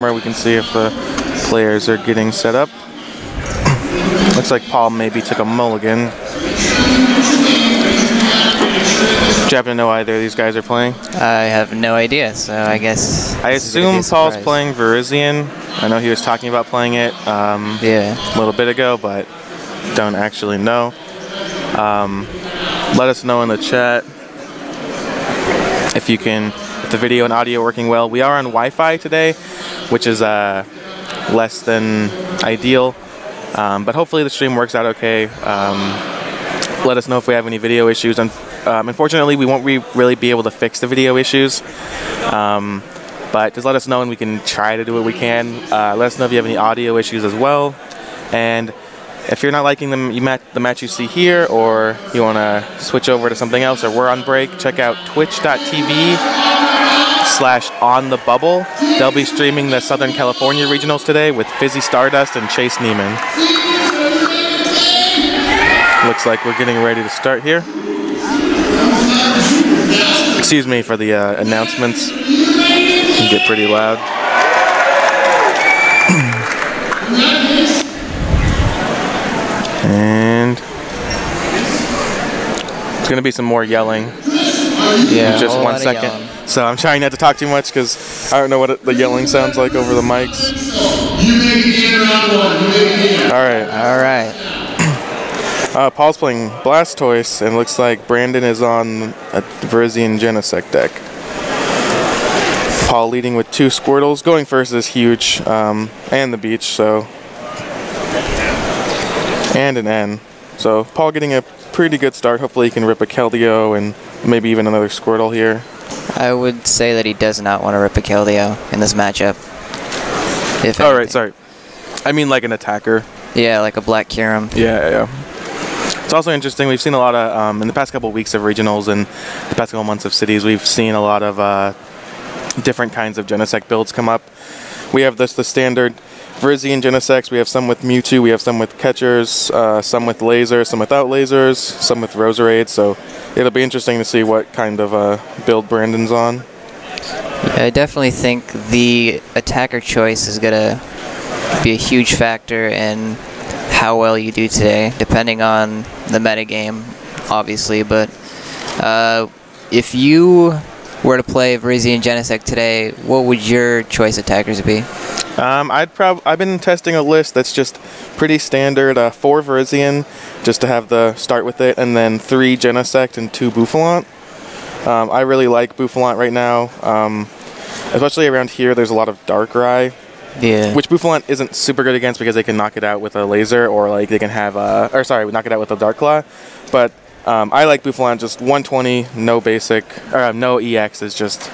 We can see if the players are getting set up. Looks like Paul maybe took a mulligan. Do you happen to know either of these guys are playing? I have no idea, so I guess... I assume Paul's playing Virizion. I know he was talking about playing it a little bit ago, but don't actually know. Let us know in the chat if the video and audio are working well. We are on Wi-Fi today, which is less than ideal, but hopefully the stream works out okay. Let us know if we have any video issues. Unfortunately, we won't really be able to fix the video issues, but just let us know and we can try to do what we can. Let us know if you have any audio issues as well. And if you're not liking the match you see here, or you want to switch over to something else, or we're on break, check out twitch.tv/onthebubble. They'll be streaming the Southern California regionals today with Fizzy Stardust and Chase Neiman. Looks like we're getting ready to start here. Excuse me for the announcements. It can get pretty loud. And it's going to be some more yelling. Yeah, in just 1 second. So I'm trying not to talk too much because I don't know what the yelling sounds like over the mics. All right. Paul's playing Blastoise, and looks like Brandon is on a Virizion Genesect deck. Paul leading with 2 Squirtles. Going first is huge, and the beach, so. And an N. So Paul getting a pretty good start. Hopefully he can rip a Keldeo and maybe even another Squirtle here. I would say that he does not want to rip a Keldeo in this matchup. Oh, right, sorry. I mean like an attacker. Yeah, like a Black Kyurem. Yeah. It's also interesting. We've seen a lot of, in the past couple of weeks of regionals and the past couple months of cities, we've seen a lot of different kinds of Genesect builds come up. We have the standard Virizion Genesects. We have some with Mewtwo, we have some with catchers, some with lasers, some without lasers, some with Roserade, so it'll be interesting to see what kind of build Brandon's on. Yeah, I definitely think the attacker choice is going to be a huge factor in how well you do today, depending on the metagame, obviously, but if you were to play Virizion Genesect today, what would your choice attackers be? I've been testing a list that's just pretty standard. 4 Virizion, just to have the start with it, and then 3 Genesect and 2 Bouffalant. I really like Bouffalant right now, especially around here. There's a lot of Darkrai, which Bouffalant isn't super good against because they can knock it out with a laser, or like they can have knock it out with a Dark Claw. But I like Bouffalant. Just 120, no basic, or no EX is just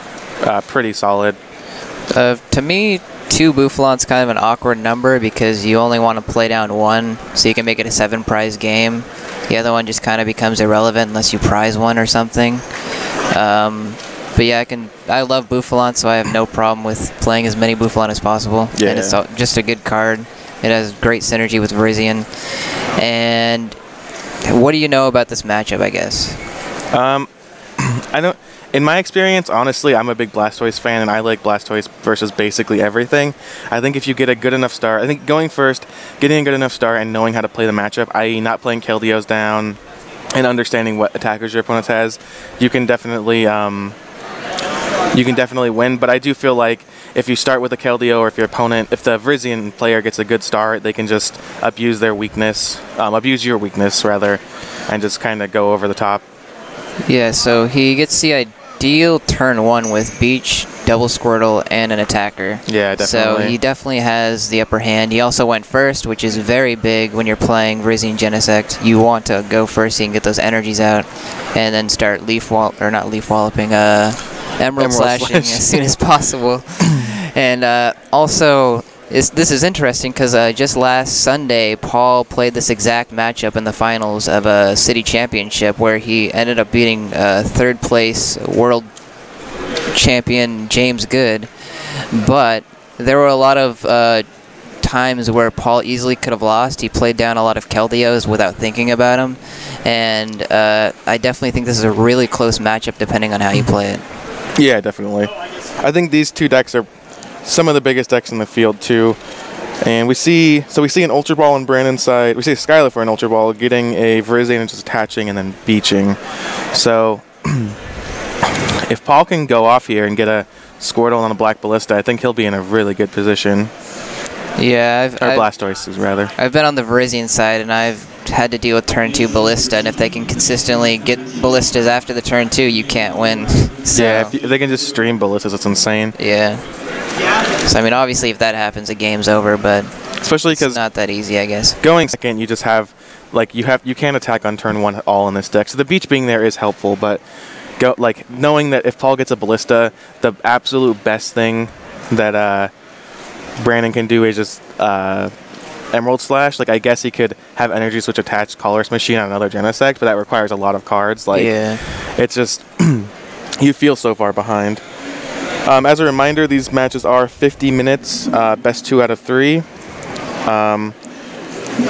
pretty solid. To me, 2 Bouffalant's kind of an awkward number because you only want to play down 1, so you can make it a 7-prize game. The other one just kind of becomes irrelevant unless you prize 1 or something. But yeah, I love Bouffalant, so I have no problem with playing as many Bouffalant as possible. Yeah. And it's just a good card. It has great synergy with Virizion. And what do you know about this matchup, I guess? In my experience, honestly, I'm a big Blastoise fan, and I like Blastoise versus basically everything. I think if you get a good enough start, I think going first, getting a good enough start, and knowing how to play the matchup, i.e. not playing Keldeos down, and understanding what attackers your opponent has, you can definitely win. But I do feel like if you start with a Keldeo, or if the Virizion player gets a good start, they can just abuse your weakness, rather, and just kind of go over the top. Yeah, so he gets the ideal turn 1 with Beach, Double Squirtle, and an attacker. Yeah, definitely. So he definitely has the upper hand. He also went first, which is very big when you're playing Virizion Genesect. You want to go first so you can get those energies out, and then start Emerald Slashing as soon as possible. And also, this is interesting because just last Sunday, Paul played this exact matchup in the finals of a city championship where he ended up beating 3rd place world champion James Good. But there were a lot of times where Paul easily could have lost. He played down a lot of Keldeos without thinking about them. And I definitely think this is a really close matchup depending on how you play it. Yeah, definitely. I think these 2 decks are some of the biggest decks in the field too. And we see an Ultra Ball on Brandon's side. We see a Skyla for an Ultra Ball, getting a Virizion and just attaching and then beaching. So if Paul can go off here and get a Squirtle on a Black Ballista, I think he'll be in a really good position. Yeah, Blastoise, rather. I've been on the Virizion side, and I've had to deal with turn 2 Ballista, and if they can consistently get Ballistas after the turn 2, you can't win. So, yeah, if they can just stream Ballistas, it's insane. Yeah. So, I mean, obviously, if that happens, the game's over, but especially because it's not that easy, I guess. Going second, you just have, like, you can't attack on turn 1 at all in this deck. So the beach being there is helpful, but knowing that if Paul gets a Ballista, the absolute best thing that Brandon can do is just Emerald Slash. Like, I guess he could have Energy Switch attached Colorless Machine on another Genesect, but that requires a lot of cards. Like, yeah. It's just you feel so far behind. As a reminder, these matches are 50 minutes, best 2 out of 3.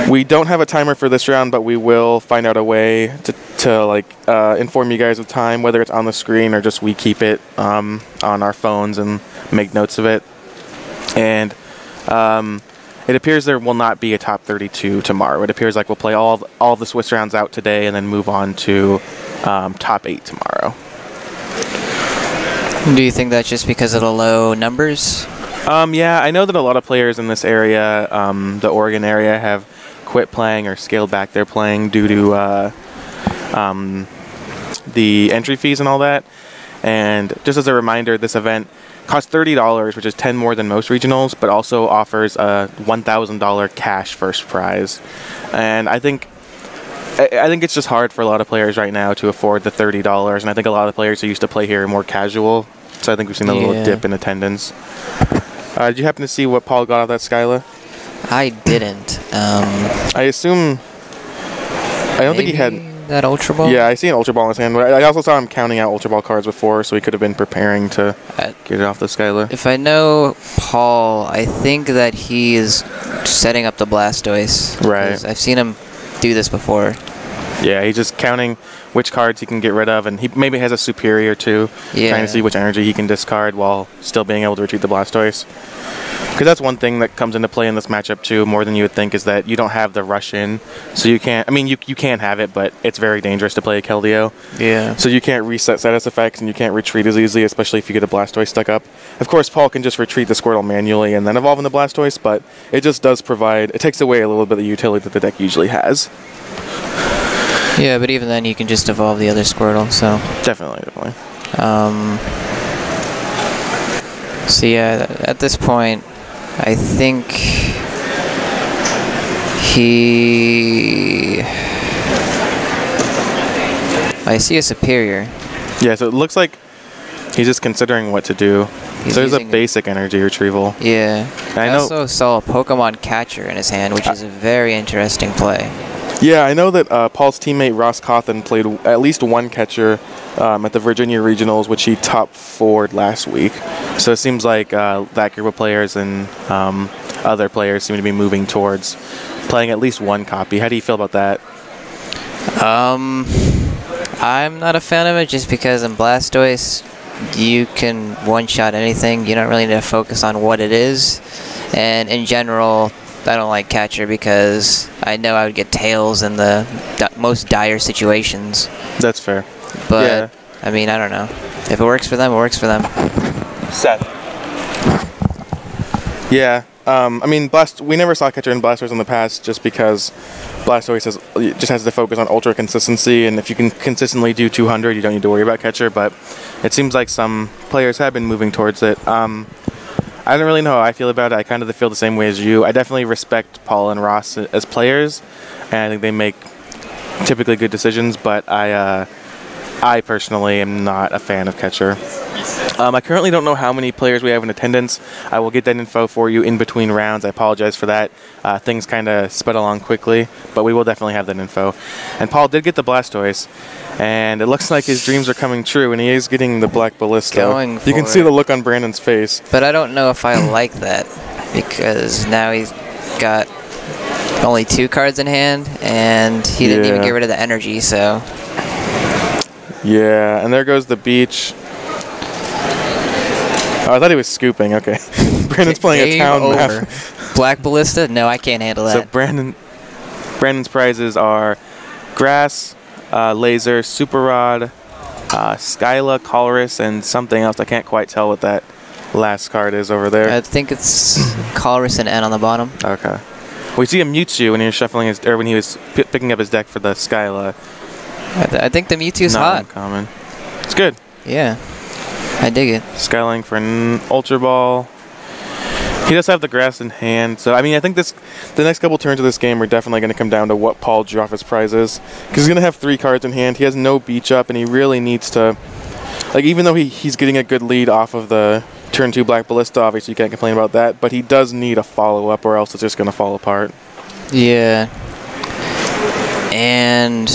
We don't have a timer for this round, but we will find out a way to inform you guys of time, whether it's on the screen or just we keep it on our phones and make notes of it. And it appears there will not be a top 32 tomorrow. It appears like we'll play all the Swiss rounds out today and then move on to top 8 tomorrow. Do you think that's just because of the low numbers? Yeah, I know that a lot of players in this area, the Oregon area, have quit playing or scaled back their playing due to the entry fees and all that. And just as a reminder, this event costs $30, which is $10 more than most regionals, but also offers a $1,000 cash first prize. And I think it's just hard for a lot of players right now to afford the $30, and I think a lot of players who used to play here are more casual. So I think we've seen a little dip in attendance. Did you happen to see what Paul got out of that Skyla? I didn't. I assume. I don't think he had that Ultra Ball. Yeah, I see an Ultra Ball in his hand. I also saw him counting out Ultra Ball cards before, so he could have been preparing to get it off the Skyla. If I know Paul, I think that he is setting up the Blastoise. Right. I've seen him do this before. Yeah, he's just counting which cards he can get rid of, and he maybe has a Superior too, trying to see which energy he can discard while still being able to retreat the Blastoise. Because that's one thing that comes into play in this matchup too, more than you would think, is that you don't have the rush in, so you can't. I mean, you can have it, but it's very dangerous to play a Keldeo. Yeah. So you can't reset status effects, and you can't retreat as easily, especially if you get a Blastoise stuck up. Of course, Paul can just retreat the Squirtle manually and then evolve in the Blastoise, but it just does provide. It takes away a little bit of the utility that the deck usually has. Yeah, but even then, you can just evolve the other Squirtle. So definitely. So yeah, at this point, I think I see a Superior. Yeah, so it looks like he's just considering what to do. So there's a basic energy retrieval. Yeah. I also saw a Pokemon Catcher in his hand, which is a very interesting play. Yeah, I know that Paul's teammate Ross Cawthon played at least one catcher at the Virginia Regionals, which he top 4'd last week. So it seems like that group of players and other players seem to be moving towards playing at least one copy. How do you feel about that? I'm not a fan of it just because in Blastoise, you can one-shot anything. You don't really need to focus on what it is. And in general, I don't like Catcher because I know I would get Tails in the most dire situations. That's fair. But, yeah. I mean, I don't know. If it works for them, it works for them. Seth. Yeah. I mean, we never saw Catcher in Blastoise in the past just because Blastoise just has to focus on ultra consistency, and if you can consistently do 200, you don't need to worry about Catcher, but it seems like some players have been moving towards it. I don't really know how I feel about it. I kind of feel the same way as you. I definitely respect Paul and Ross as players, and I think they make typically good decisions, but I personally am not a fan of Catcher. I currently don't know how many players we have in attendance. I will get that info for you in between rounds. I apologize for that. Things kind of sped along quickly, but we will definitely have that info. And Paul did get the Blastoise, and it looks like his dreams are coming true, and he is getting the Black Ballista. You can see the look on Brandon's face. But I don't know if I like that, because now he's got only 2 cards in hand, and he didn't even get rid of the energy, so... Yeah, and there goes the beach. Oh, I thought he was scooping. Okay. Brandon's playing a town map. Black Ballista? No, I can't handle that. So Brandon's prizes are grass, laser, super rod, Skyla, Colress, and something else. I can't quite tell what that last card is over there. I think it's Colress and N on the bottom. Okay. We see a Mewtwo when he was shuffling his, or when he was picking up his deck for the Skyla. I think the Mewtwo's Not hot. uncommon. It's good. Yeah, I dig it. Skyline for an Ultra Ball. He does have the grass in hand, so I mean, I think the next couple turns of this game are definitely going to come down to what Paul drew off his prizes, because he's going to have 3 cards in hand. He has no beach up, and he really needs to, like, even though he's getting a good lead off of the turn 2 Black Ballista, obviously you can't complain about that, but he does need a follow up, or else it's just going to fall apart. Yeah, and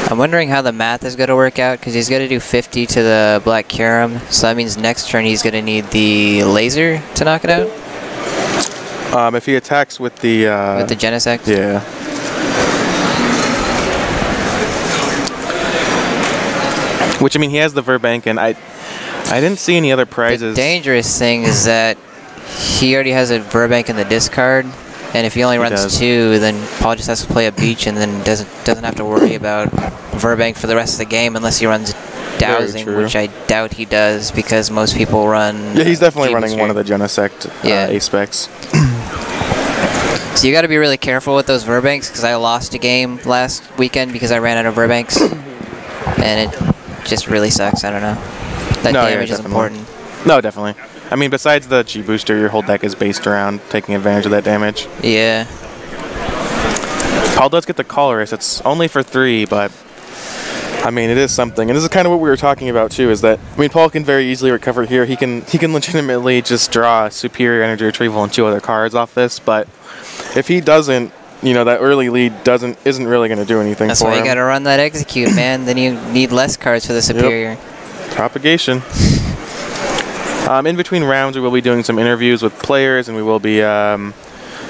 I'm wondering how the math is going to work out, because he's going to do 50 to the Black Kyurem, so that means next turn he's going to need the laser to knock it out? If he attacks with the Genesect? Yeah. Which, I mean, he has the Verbank, and I didn't see any other prizes. The dangerous thing is that he already has a Verbank in the discard, and if he only runs 2, then Paul just has to play a beach and then doesn't have to worry about Verbank for the rest of the game unless he runs Dowsing, which I doubt he does because most people run. Yeah, he's definitely running one of the Genesect A-specs. So you got to be really careful with those Verbanks, because I lost a game last weekend because I ran out of Verbanks, and it just really sucks. I don't know. That damage is important. No, definitely. I mean, besides the G booster, your whole deck is based around taking advantage of that damage. Yeah. Paul does get the Colress. It's only for 3, but I mean, it is something. And this is kind of what we were talking about too. Is that, I mean, Paul can very easily recover here. He can legitimately just draw Superior Energy Retrieval and 2 other cards off this. But if he doesn't, you know, that early lead isn't really going to do anything. That's for him. That's why you got to run that Execute, man. Then you need less cards for the Superior. Yep. Propagation. In between rounds, we will be doing some interviews with players, and we will be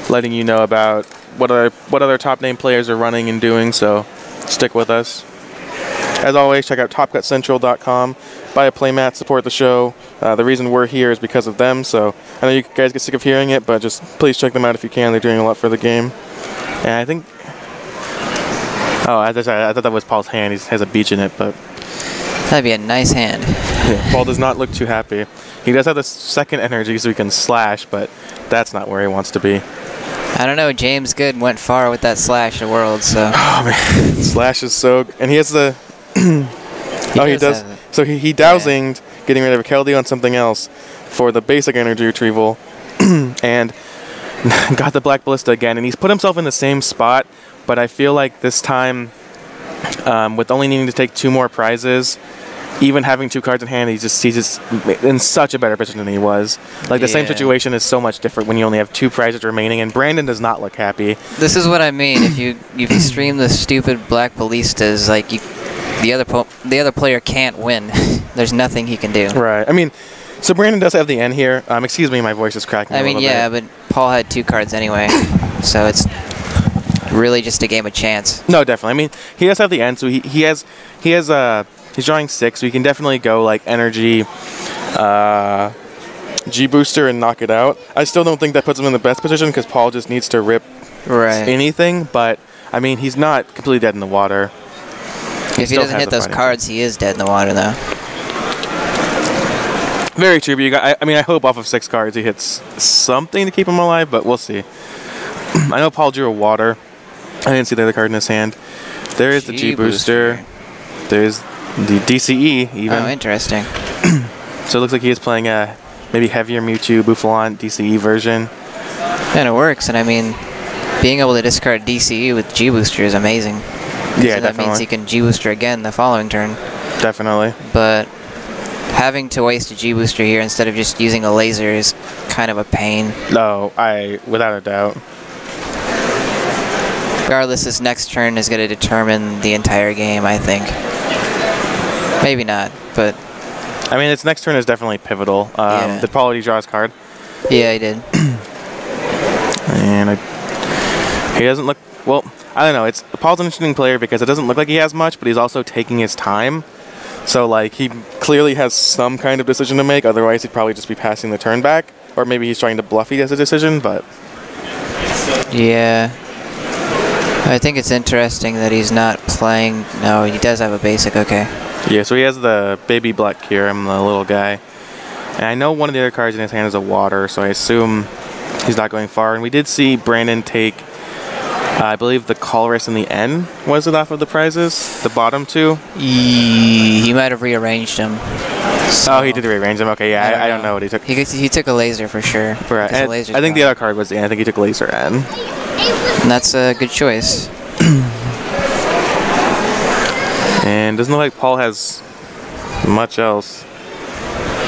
letting you know about what other top name players are running and doing. So stick with us. As always, check out TopCutCentral.com. Buy a playmat, support the show. The reason we're here is because of them. So I know you guys get sick of hearing it, but just please check them out if you can. They're doing a lot for the game. And I think, I thought that was Paul's hand. He has a beach in it, but that'd be a nice hand. Yeah, Paul does not look too happy. He does have the second energy, so he can slash, but that's not where he wants to be. I don't know. James Good went far with that slash at Worlds, so. Oh man, slash is so. And he has the. He does. So he dowsinged, getting rid of a Keldeo on something else for the basic energy retrieval, and got the Black Ballista again. And he's put himself in the same spot, but I feel like this time, with only needing to take 2 more prizes, even having 2 cards in hand, he's just in such a better position than he was. Like, the same situation is so much different when you only have 2 prizes remaining, and Brandon does not look happy. This is what I mean. If you stream the stupid Black Ballistas, like, the other player can't win. There's nothing he can do. Right. I mean, so Brandon does have the N here. Excuse me, my voice is cracking a little bit. But Paul had 2 cards anyway, so it's really just a game of chance. No, definitely. I mean, he does have the N, so he's drawing 6, so he can definitely go like energy, G booster and knock it out. I still don't think that puts him in the best position because Paul just needs to rip anything. But I mean, he's not completely dead in the water. If he doesn't hit those cards, he is dead in the water, though. Very true. But I hope off of 6 cards he hits something to keep him alive, but we'll see. I know Paul drew a water. I didn't see the other card in his hand. There is the G booster. There's the DCE even. Oh, interesting. So it looks like he is playing a maybe heavier Mewtwo Buffalon DCE version. And it works, and I mean, being able to discard DCE with G booster is amazing. Yeah, so that means he can G booster again the following turn. Definitely. But having to waste a G booster here instead of just using a laser is kind of a pain. No, without a doubt. Regardless, this next turn is going to determine the entire game, I think. Maybe not, but... I mean, its next turn is definitely pivotal. Did Paul already draw his card? Yeah, he did. And he doesn't look... Well, I don't know. Paul's an interesting player because it doesn't look like he has much, but he's also taking his time. So, like, he clearly has some kind of decision to make. Otherwise, he'd probably just be passing the turn back. Or maybe he's trying to bluff he has a decision, but... Yeah. I think it's interesting that he's not playing... No, he does have a basic, okay. Yeah, so he has the baby black Kyurem, the little guy. And I know one of the other cards in his hand is a water, so I assume he's not going far. And we did see Brandon take, I believe, the Colress and the N, was it, off of the prizes? The bottom two? He might have rearranged them. So oh, he did rearrange them. Okay, yeah, I don't know what he took. He took a laser for sure. Right. And I think the other card was the N. I think he took laser N. And that's a good choice. And doesn't look like Paul has much else.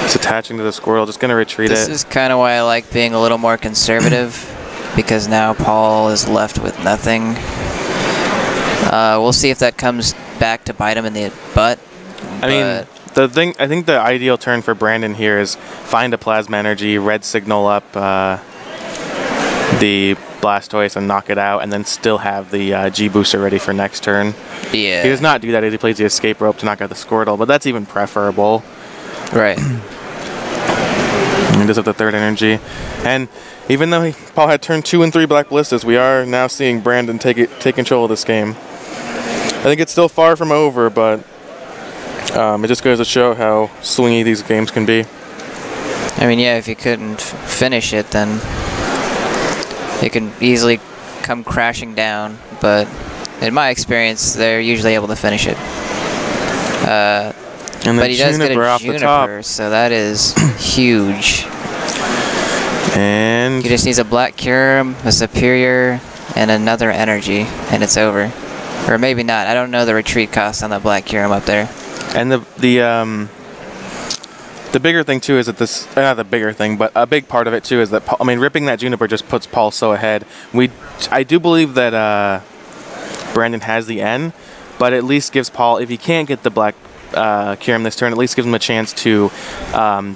It's attaching to the Squirtle. Just going to retreat This is kind of why I like being a little more conservative, because now Paul is left with nothing. We'll see if that comes back to bite him in the butt. I mean, I think the ideal turn for Brandon here is find a Plasma Energy, red signal up the Blastoise and knock it out, and then still have the G-Booster ready for next turn. Yeah. He does not do that as he plays the Escape Rope to knock out the Squirtle, but that's even preferable. Right. He does have the third energy. And even though Paul had turn 2 and 3 Black Ballistas, we are now seeing Brandon take control of this game. I think it's still far from over, but it just goes to show how swingy these games can be. I mean, yeah, if you couldn't finish it, then it can easily come crashing down. But in my experience, they're usually able to finish it. But he does get a Juniper, so that is huge. And he just needs a Black Kyurem, a Superior, and another energy, and it's over. Or maybe not. I don't know the retreat cost on the Black Kyurem up there. And the bigger thing too is that this, not the bigger thing, but a big part of it too is that Paul, I mean, ripping that Juniper just puts Paul so ahead. I do believe that Brandon has the N, but at least gives Paul, if he can't get the Black Kyurem this turn, at least gives him a chance to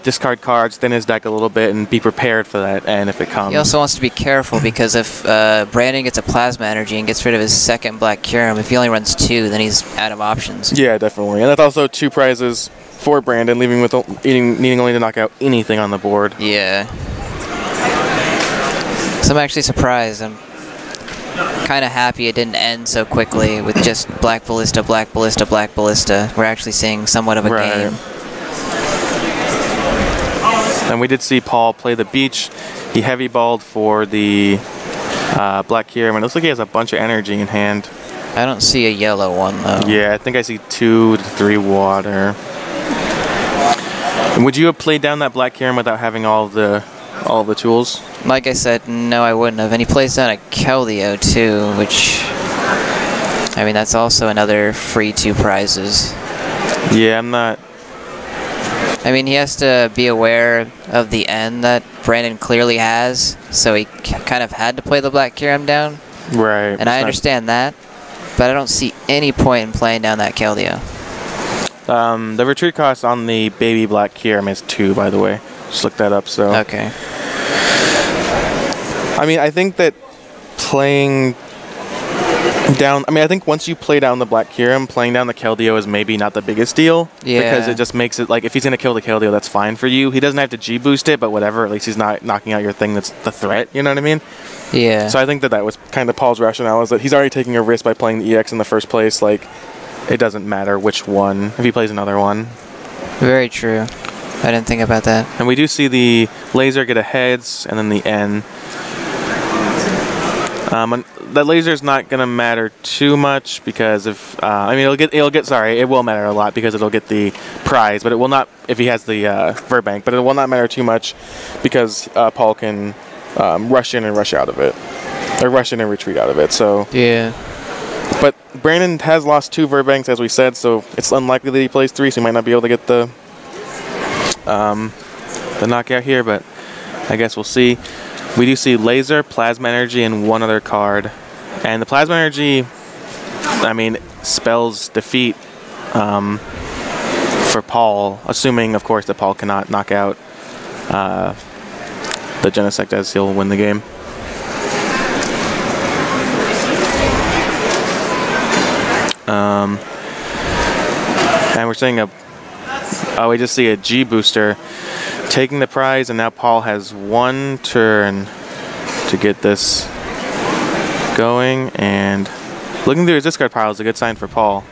discard cards, thin his deck a little bit, and be prepared for that N if it comes. He also wants to be careful because if Brandon gets a Plasma Energy and gets rid of his second Black Kyurem, if he only runs 2, then he's out of options. Yeah, definitely. And that's also 2 prizes for Brandon, leaving with needing only to knock out anything on the board. Yeah. So I'm actually surprised. I'm kind of happy it didn't end so quickly with just Black Ballista, Black Ballista, Black Ballista. We're actually seeing somewhat of a game. And we did see Paul play the Beach. He heavy balled for the Black Kyurem, and it looks like he has a bunch of energy in hand. I don't see a yellow one though. Yeah, I think I see 2 to 3 water. Would you have played down that Black Kyurem without having all the tools? Like I said, no, I wouldn't have. And he plays down a Keldeo too, which, I mean, that's also another free 2 prizes. Yeah, I'm not. I mean, he has to be aware of the N that Brandon clearly has, so he kind of had to play the Black Kyurem down. Right. And I understand that, but I don't see any point in playing down that Keldeo. The retreat cost on the baby Black Kyurem is 2, by the way. Just look that up. So. Okay. I mean, I think that playing down... I mean, I think once you play down the Black Kyurem, playing down the Keldeo is maybe not the biggest deal. Yeah. Because it just makes it, like, if he's going to kill the Keldeo, that's fine for you. He doesn't have to G-boost it, but whatever. At least he's not knocking out your thing that's the threat, you know what I mean? Yeah. So I think that was kind of Paul's rationale, is that he's already taking a risk by playing the EX in the first place. Like, it doesn't matter which one, if he plays another one. Very true. I didn't think about that. And we do see the laser get a heads, and then the N. That laser is not going to matter too much because if I mean it will matter a lot because it'll get the prize, but it will not if he has the Verbank. But it will not matter too much because Paul can rush in and rush out of it, or rush in and retreat out of it. So yeah. But Brandon has lost 2 Verbanks, as we said, so it's unlikely that he plays 3, so he might not be able to get the knockout here. But I guess we'll see. We do see Laser, Plasma Energy, and 1 other card. And the Plasma Energy, I mean, spells defeat for Paul, assuming, of course, that Paul cannot knock out the Genesect, as he'll win the game. And we're seeing a Oh, we just see a G booster taking the prize, and now Paul has 1 turn to get this going, and looking through his discard pile is a good sign for Paul.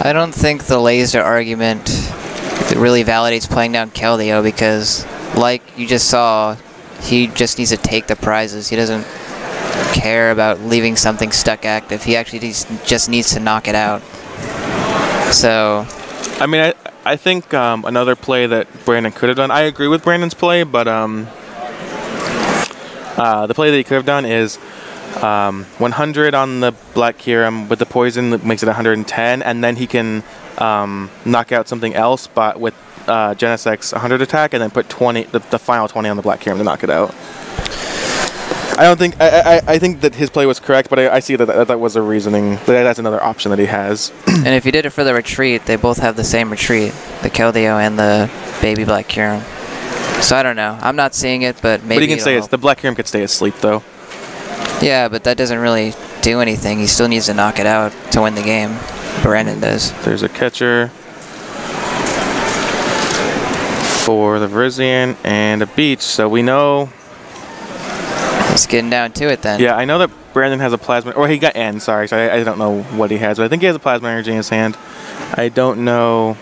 I don't think the laser argument really validates playing down Keldeo, because like you just saw, he just needs to take the prizes. He doesn't care about leaving something stuck active. He actually just needs to knock it out. So I mean, I think another play that Brandon could have done, I agree with Brandon's play, but the play that he could have done is 100 on the Black Kyurem with the poison that makes it 110, and then he can knock out something else, but with Genesect's 100 attack, and then put 20, the final 20 on the Black Kyurem to knock it out. I don't think I think that his play was correct, but I see that was a reasoning. That's another option that he has. And if you did it for the retreat, they both have the same retreat, the Keldeo and the baby Black Kyurem. So I don't know. I'm not seeing it, but maybe. But he can stay. The Black Kyurem could stay asleep though. Yeah, but that doesn't really do anything. He still needs to knock it out to win the game. Brandon does. There's a catcher for the Virizion and a beach, so we know. It's getting down to it then. Yeah, I know that Brandon has a plasma, or he got N, sorry, so I don't know what he has, but I think he has a plasma energy in his hand. I don't know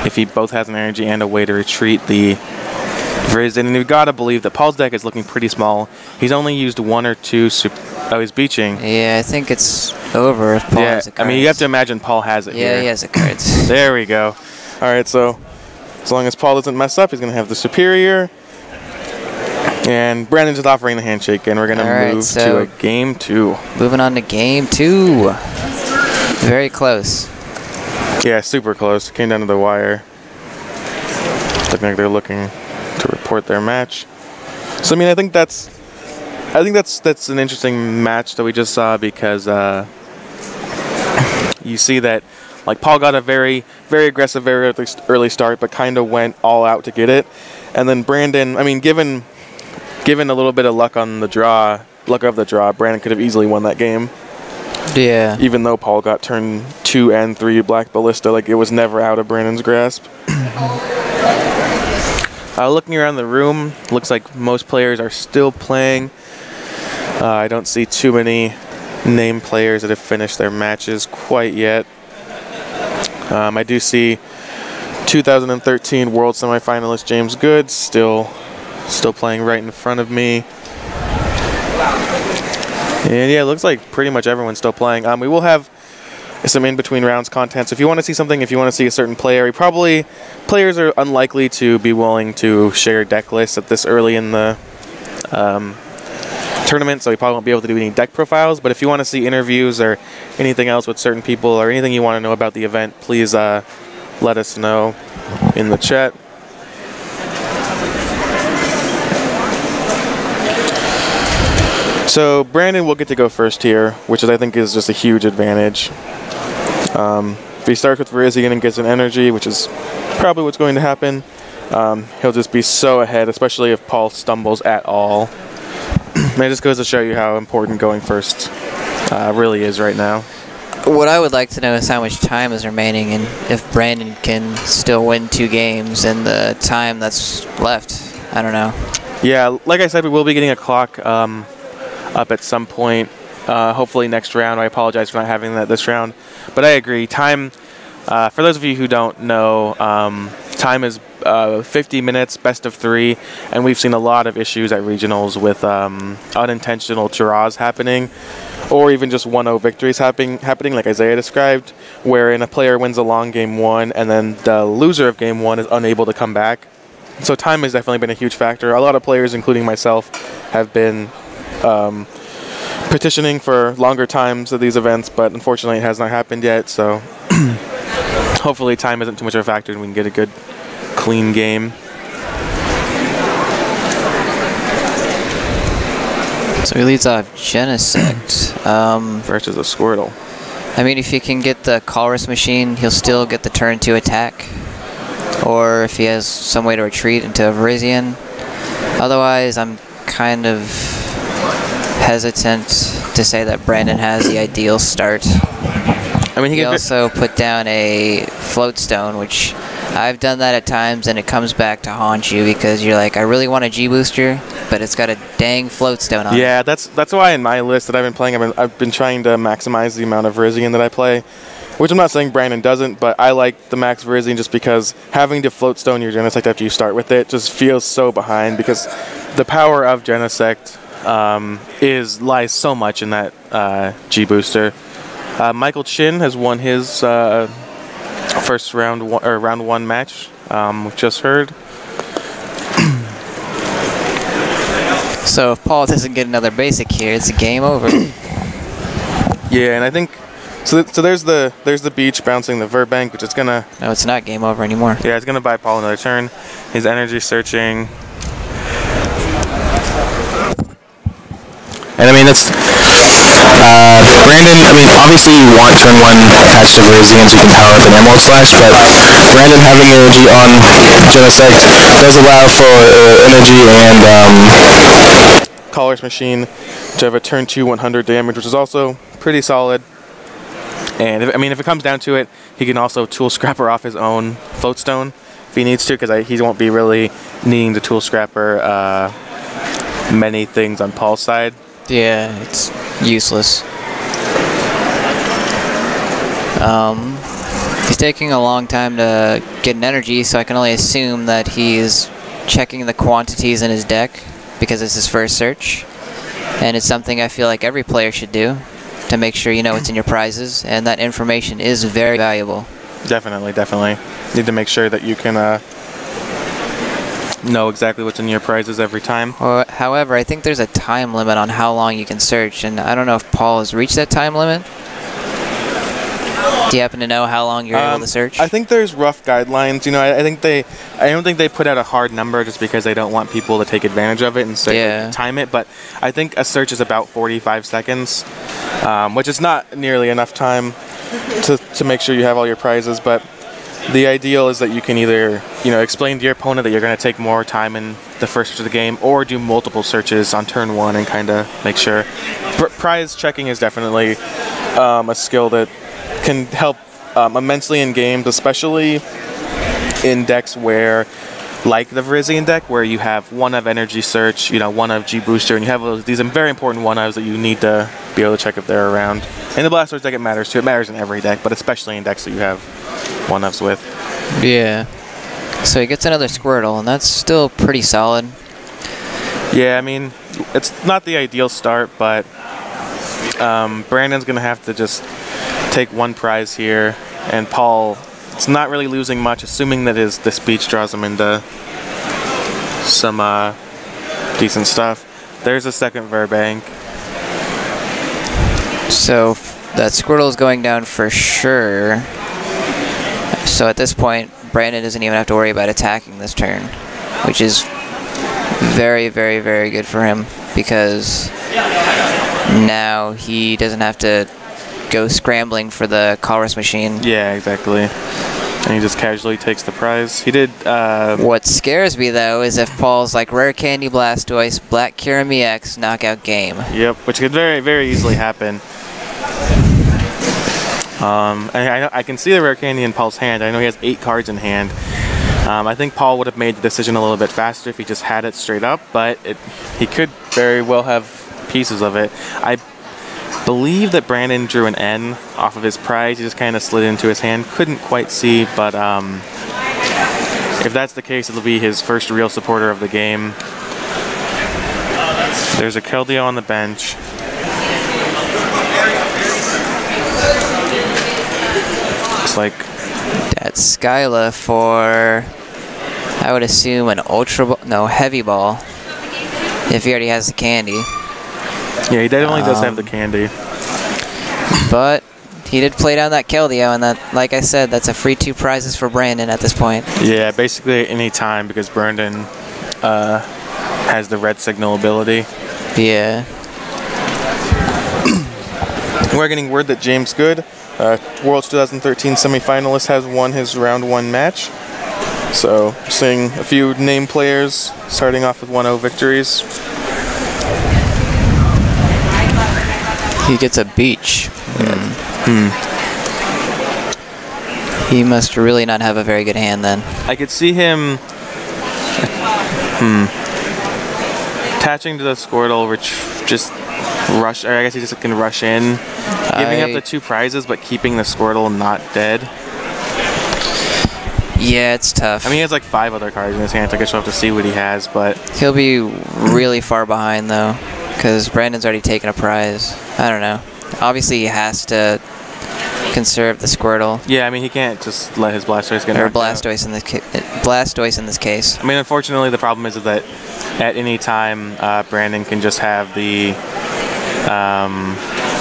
if he both has an energy and a way to retreat the Virizion, and you've got to believe that Paul's deck is looking pretty small. He's only used 1 or 2 oh, he's beaching. Yeah, I think it's over if Paul has the cards. I mean, you have to imagine Paul has it here. He has the cards. There we go. All right, so as long as Paul doesn't mess up, he's going to have the Superior. And Brandon's just offering the handshake, and we're going to move to a game 2. Moving on to game 2. Very close. Yeah, super close. Came down to the wire. Looking like they're looking to report their match. So I mean, I think that's an interesting match that we just saw, because you see that like Paul got a very aggressive, very early start, but kind of went all out to get it, and then Brandon, I mean, given a little bit of luck of the draw, Brandon could have easily won that game. Yeah. Even though Paul got turn 2 and 3 Black Ballista, like it was never out of Brandon's grasp. Looking around the room, looks like most players are still playing. I don't see too many named players that have finished their matches quite yet. I do see 2013 World Semifinalist James Goods still playing right in front of me. And yeah, it looks like pretty much everyone's still playing. We will have some in-between rounds content. So if you want to see something, if you want to see a certain player, players are unlikely to be willing to share deck lists at this early in the tournament, so you probably won't be able to do any deck profiles. But if you want to see interviews or anything else with certain people, or anything you want to know about the event, please let us know in the chat. So Brandon will get to go first here, which I think is just a huge advantage. If he starts with Virizion and gets an energy, which is probably what's going to happen, he'll just be so ahead, especially if Paul stumbles at all. And it just goes to show you how important going first really is right now. What I would like to know is how much time is remaining, and if Brandon can still win 2 games in the time that's left. I don't know. Yeah, like I said, we will be getting a clock up at some point, hopefully next round. I apologize for not having that this round, but I agree. Time, for those of you who don't know, time is 50 minutes, best of 3, and we've seen a lot of issues at regionals with unintentional draws happening, or even just 1-0 victories happening, like Isaiah described, wherein a player wins a long game 1, and then the loser of game 1 is unable to come back. So time has definitely been a huge factor. A lot of players, including myself, have been petitioning for longer times at these events, but unfortunately it has not happened yet, so hopefully time isn't too much of a factor and we can get a good clean game. So he leads off Genesect versus a Squirtle. I mean, if he can get the Colress machine, he'll still get the turn 2 attack, or if he has some way to retreat into a Virizion. Otherwise, I'm kind of hesitant to say that Brandon has the ideal start. I mean, he also put down a float stone, which I've done that at times, and it comes back to haunt you because you're like, I really want a G booster, but it's got a dang float stone on it. Yeah, that's why in my list that I've been playing, I've been trying to maximize the amount of Virizion that I play, which I'm not saying Brandon doesn't, but I like the max Virizion just because having to float stone your Genesect after you start with it just feels so behind, because the power of Genesect lies so much in that G booster. Michael Chin has won his first round one match. We've just heard. So if Paul doesn't get another basic here, it's a game over. Yeah, and I think so. There's the beach bouncing the Verbank, which is gonna. No, it's not game over anymore. Yeah, it's gonna buy Paul another turn. His energy searching. And I mean, it's Brandon. I mean, obviously you want turn 1 attached to Virizion so you can power up an Emerald Slash, but Brandon having energy on Genesect does allow for energy and Colorless Machine to have a turn 2 100 damage, which is also pretty solid. And if it comes down to it, he can also Tool Scrapper off his own Float Stone if he needs to, because he won't be really needing to Tool Scrapper many things on Paul's side. Yeah, it's useless. He's taking a long time to get an energy, so I can only assume that he's checking the quantities in his deck because it's his first search. And it's something I feel like every player should do to make sure you know what's in your prizes, and that information is very valuable. Definitely. Need to make sure that you can know exactly what's in your prizes every time. However, I think there's a time limit on how long you can search, and I don't know if Paul has reached that time limit. Do you happen to know how long you're able to search? I think there's rough guidelines. You know, I don't think they put out a hard number just because they don't want people to take advantage of it and time it. But I think a search is about 45 seconds, which is not nearly enough time to make sure you have all your prizes. But the ideal is that you can either, explain to your opponent that you're going to take more time in the first search of the game, or do multiple searches on turn 1 and kind of make sure. Prize checking is definitely a skill that can help immensely in games, especially in decks where, like the Virizion deck, where you have 1 of Energy Search, 1 of G Booster, and you have these very important 1-ofs that you need to be able to check if they're around. In the Blastoise deck, it matters too. It matters in every deck, but especially in decks that you have 1-ofs with. Yeah. So he gets another Squirtle, and that's still pretty solid. Yeah, I mean, it's not the ideal start, but Brandon's going to have to just take 1 prize here, and Paul, it's not really losing much, assuming that the speech draws him into some decent stuff. There's a second Verbank. So that Squirtle is going down for sure. So at this point, Brandon doesn't even have to worry about attacking this turn, which is very, very, very good for him, because now he doesn't have to go scrambling for the Colorless Machine. Yeah, exactly. And he just casually takes the prize. He did. What scares me, though, is if Paul's like Rare Candy Blastoise, Black Kirami X, knockout game. Yep, which could very, very easily happen. And I can see the Rare Candy in Paul's hand. I know he has 8 cards in hand. I think Paul would have made the decision a little bit faster if he just had it straight up, but he could very well have pieces of it. I believe that Brandon drew an N off of his prize. He just kind of slid into his hand. Couldn't quite see, but if that's the case, it'll be his first real supporter of the game. There's a Keldeo on the bench. Looks like that's Skyla for, I would assume, an heavy ball, if he already has the candy. Yeah, he definitely does have the candy. But he did play down that Keldeo, and that, like I said, that's a free 2 prizes for Brandon at this point. Yeah, basically at any time, because Brandon has the red signal ability. Yeah. We're getting word that James Good, Worlds 2013 semifinalist, has won his round 1 match. So, seeing a few named players starting off with 1-0 victories. He gets a beach. He must really not have a very good hand then. I could see him attaching to the Squirtle, which just rush, or I guess he just can rush in, giving up the 2 prizes, but keeping the Squirtle not dead. Yeah, it's tough. I mean, he has like 5 other cards in his hand, so I guess we'll have to see what he has, but... He'll be really far behind, though, because Brandon's already taken a prize. I don't know. Obviously, he has to conserve the Squirtle. Yeah, I mean, he can't just let his Blastoise get knocked Blastoise in this Blastoise in this case. I mean, unfortunately, the problem is that at any time, Brandon can just have the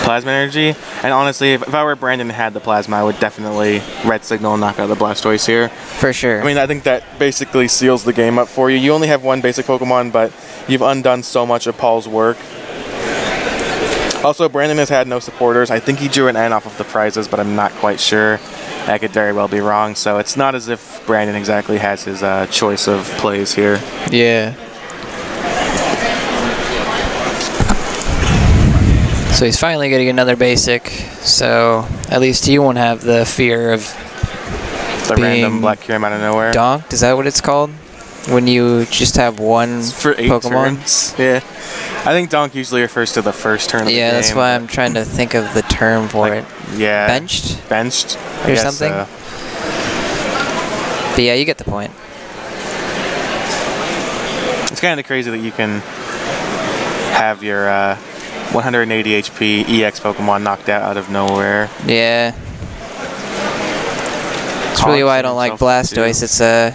Plasma Energy. And honestly, if I were Brandon and had the Plasma, I would definitely Red Signal and knock out the Blastoise here. For sure. I mean, I think that basically seals the game up for you. You only have 1 basic Pokemon, but you've undone so much of Paul's work. Also, Brandon has had no supporters. I think he drew an N off of the prizes, but I'm not quite sure. I could very well be wrong, so it's not as if Brandon exactly has his choice of plays here. Yeah. So he's finally getting another basic, so at least he won't have the fear of the random Black Kyurem out of nowhere. Donked, is that what it's called? When you just have one for 8 Pokemon? Turns. Yeah. I think Donk usually refers to the first turn of the game. Yeah, that's why I'm trying to think of the term for it. Yeah. Benched? Benched. Or something? But yeah, you get the point. It's kind of crazy that you can have your 180 HP EX Pokemon knocked out of nowhere. Yeah. That's really why I don't like Blastoise. It's a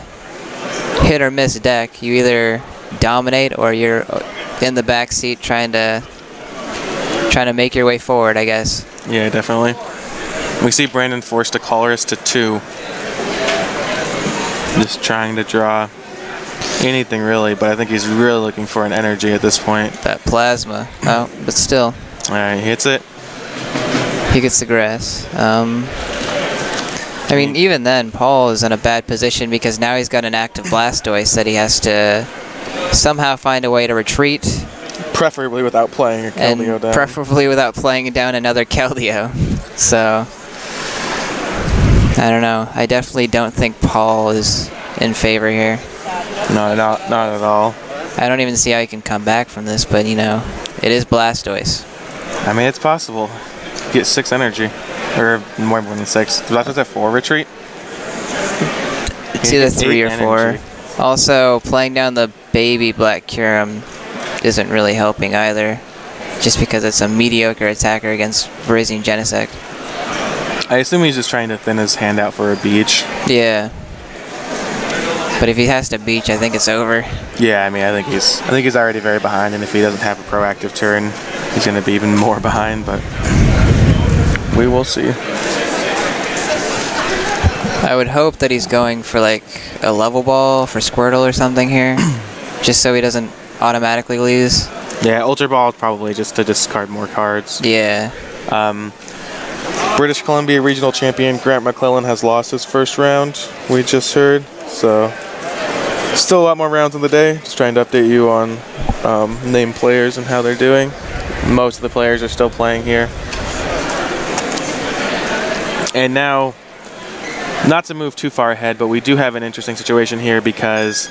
hit or miss deck. You either dominate or you're in the back seat trying to make your way forward, I guess. Yeah, definitely. We see Brandon forced to Colress to 2. Just trying to draw anything really, but I think he's really looking for an energy at this point. That Plasma. Oh, but still. Alright, he hits it. He gets the grass. I mean, even then, Paul is in a bad position because now he's got an active Blastoise that he has to somehow find a way to retreat. Preferably without playing a Keldeo down. Preferably without playing down another Keldeo. So, I don't know. I definitely don't think Paul is in favor here. No, not at all. I don't even see how he can come back from this, but, you know, it is Blastoise. I mean, it's possible. Get 6 energy. Or more than 6. Blastoise at 4 retreat? It's either 3 or 4. Also, playing down the baby Black Kyurem isn't really helping either, just because it's a mediocre attacker against Virizion Genesect. I assume he's just trying to thin his hand out for a beach. Yeah. But if he has to beach, I think it's over. Yeah, I mean, I think he's already very behind, and if he doesn't have a proactive turn, he's going to be even more behind, but we will see. I would hope that he's going for like a level ball for Squirtle or something here, just so he doesn't automatically lose. Yeah, Ultra Ball is probably just to discard more cards. Yeah. British Columbia Regional Champion Grant McClellan has lost his first round, we just heard, so still a lot more rounds in the day. Just trying to update you on named players and how they're doing. Most of the players are still playing here. And now, not to move too far ahead, but we do have an interesting situation here because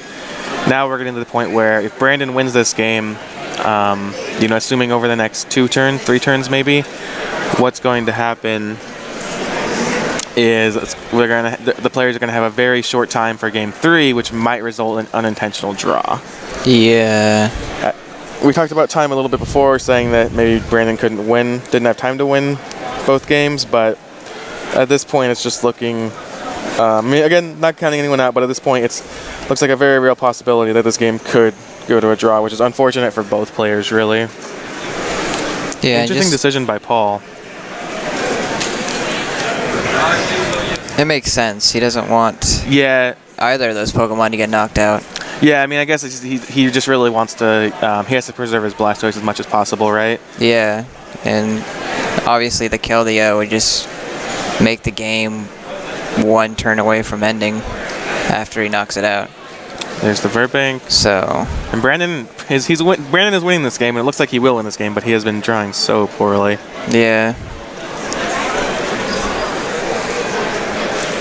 now we're getting to the point where if Brandon wins this game, you know, assuming over the next 3 turns maybe, what's going to happen is the players are going to have a very short time for game 3, which might result in unintentional draw. Yeah. We talked about time a little bit before, saying that maybe Brandon didn't have time to win both games, but at this point it's just looking, I mean, again, not counting anyone out, but at this point looks like a very real possibility that this game could go to a draw, which is unfortunate for both players, really. Yeah, interesting decision by Paul. It makes sense. He doesn't want either of those Pokemon to get knocked out. Yeah, I mean, I guess he just really wants to, he has to preserve his Blastoise as much as possible, right? Yeah, and obviously the Keldeo would just make the game 1 turn away from ending after he knocks it out. There's the Verbank. So. And Brandon is winning this game, and it looks like he will win this game, but he has been drawing so poorly. Yeah.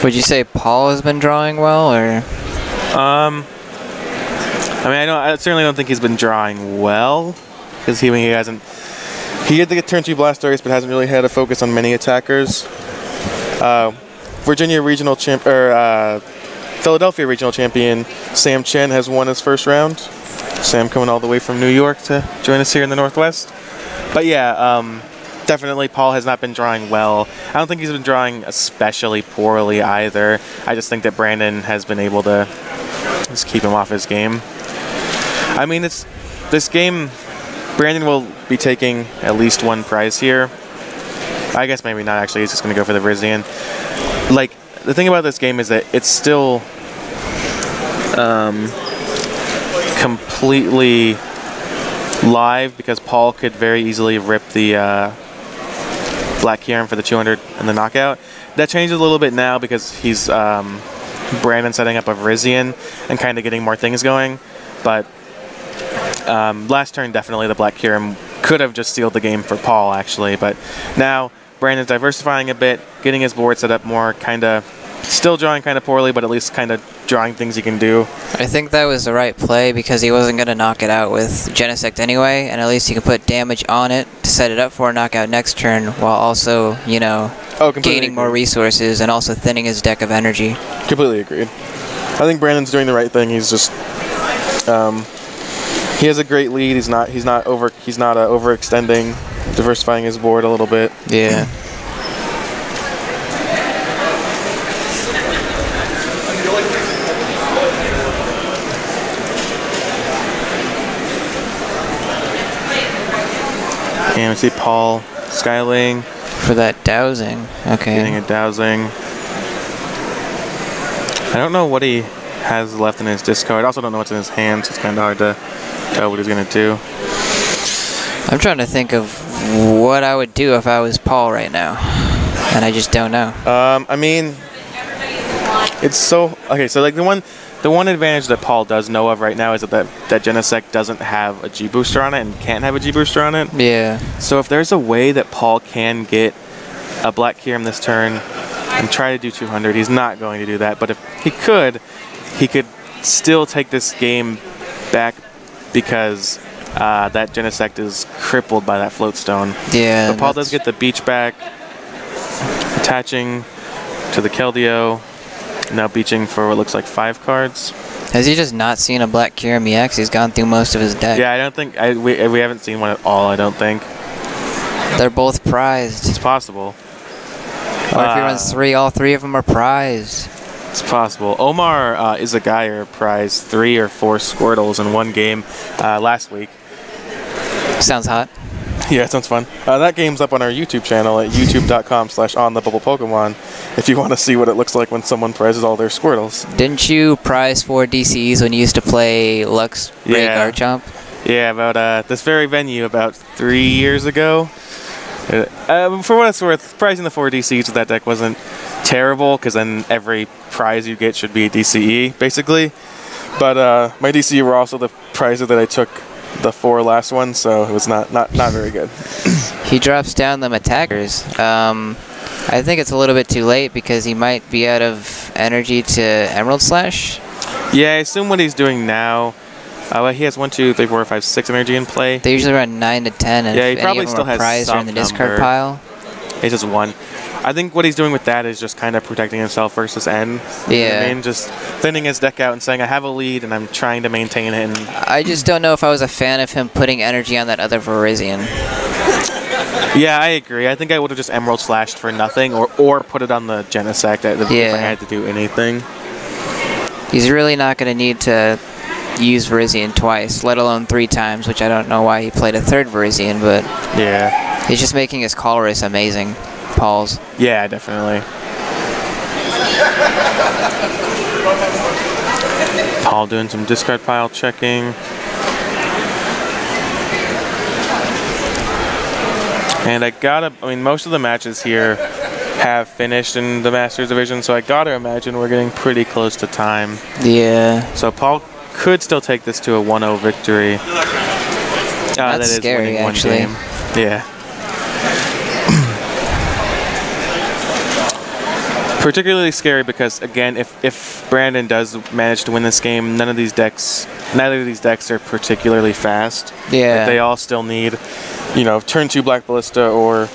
Would you say Paul has been drawing well, or? I mean, I certainly don't think he's been drawing well, because he hasn't. He had the turn 2 Blastoise, but hasn't really had a focus on many attackers. Virginia regional champ, or Philadelphia regional champion Sam Chen has won his first round. Sam coming all the way from New York to join us here in the Northwest. But yeah, definitely Paul has not been drawing well. I don't think he's been drawing especially poorly either. I just think that Brandon has been able to just keep him off his game. I mean, this game, Brandon will be taking at least one prize here. I guess maybe not actually, he's just going to go for the Virizion. Like, the thing about this game is that it's still completely live, because Paul could very easily rip the Black Kieran for the 200 and the knockout. That changes a little bit now because he's Brandon setting up a Virizion and kind of getting more things going. But last turn, definitely the Black Kieran could have just sealed the game for Paul, actually. But now Brandon's diversifying a bit, getting his board set up more, kind of still drawing kind of poorly, but at least kind of drawing things he can do. I think that was the right play, because he wasn't going to knock it out with Genesect anyway, and at least he can put damage on it to set it up for a knockout next turn, while also, you know, gaining more resources and also thinning his deck of energy. Completely agreed. I think Brandon's doing the right thing. He's just he has a great lead. He's not overextending, diversifying his board a little bit. Yeah. And we see Paul Skyling for that dowsing. Okay. Getting a dowsing. I don't know what he has left in his discard. I also don't know what's in his hand, so it's kind of hard to tell what he's going to do. I'm trying to think of what I would do if I was Paul right now, and I just don't know. I mean, it's so... Okay, so like the one advantage that Paul does know of right now is that Genesect doesn't have a G-Booster on it and can't have a G-Booster on it. Yeah. So if there's a way that Paul can get a Black Kieran this turn and try to do 200, he's not going to do that. But if he could still take this game back, because that Genesect is crippled by that Floatstone. Yeah. But Paul does get the Beach back, attaching to the Keldeo. Now beaching for what looks like 5 cards. Has he just not seen a Black Kieran EX? He's gone through most of his deck. Yeah, I don't think we haven't seen one at all. I don't think. They're both prized. It's possible. Or if he runs 3, all 3 of them are prized. It's possible. Omar Izagaya prized 3 or 4 Squirtles in one game last week. Sounds hot. Yeah, it sounds fun. That game's up on our YouTube channel at youtube.com/onthebubblepokemon if you want to see what it looks like when someone prizes all their Squirtles. Didn't you prize 4 DCEs when you used to play Lux Ray Garchomp? Yeah, about this very venue about 3 years ago. For what it's worth, prizing the 4 DCEs with that deck wasn't terrible, because then every prize you get should be a DCE, basically. But my DCE were also the prizes that I took the 4 last ones, so it was not very good. He drops down them attackers. I think it's a little bit too late, because he might be out of energy to Emerald Slash. Yeah, I assume what he's doing now. He has 1, 2, 3, 4, 5, 6 energy in play. They usually run 9 to 10, and yeah, he if probably any of still them are has prized or in the discard pile. He's just 1. I think what he's doing with that is just kind of protecting himself versus N. Yeah. You know what I mean? Just thinning his deck out and saying, I have a lead and I'm trying to maintain it. And I just don't know if I was a fan of him putting energy on that other Virizion. Yeah, I agree. I think I would have just Emerald Slashed for nothing, or put it on the Genesect if I had to do anything. He's really not going to need to use Virizion twice, let alone 3 times, which I don't know why he played a 3rd Virizion, but yeah, he's just making his call race amazing. Paul's. Yeah, definitely. Paul doing some discard pile checking. And I mean, most of the matches here have finished in the Masters Division, so I gotta imagine we're getting pretty close to time. Yeah. So Paul could still take this to a 1-0 victory. That's that scary, is actually. One game. Yeah. Particularly scary because, again, if Brandon does manage to win this game, neither of these decks are particularly fast. Yeah. But they all still need, you know, turn 2 Black Ballista or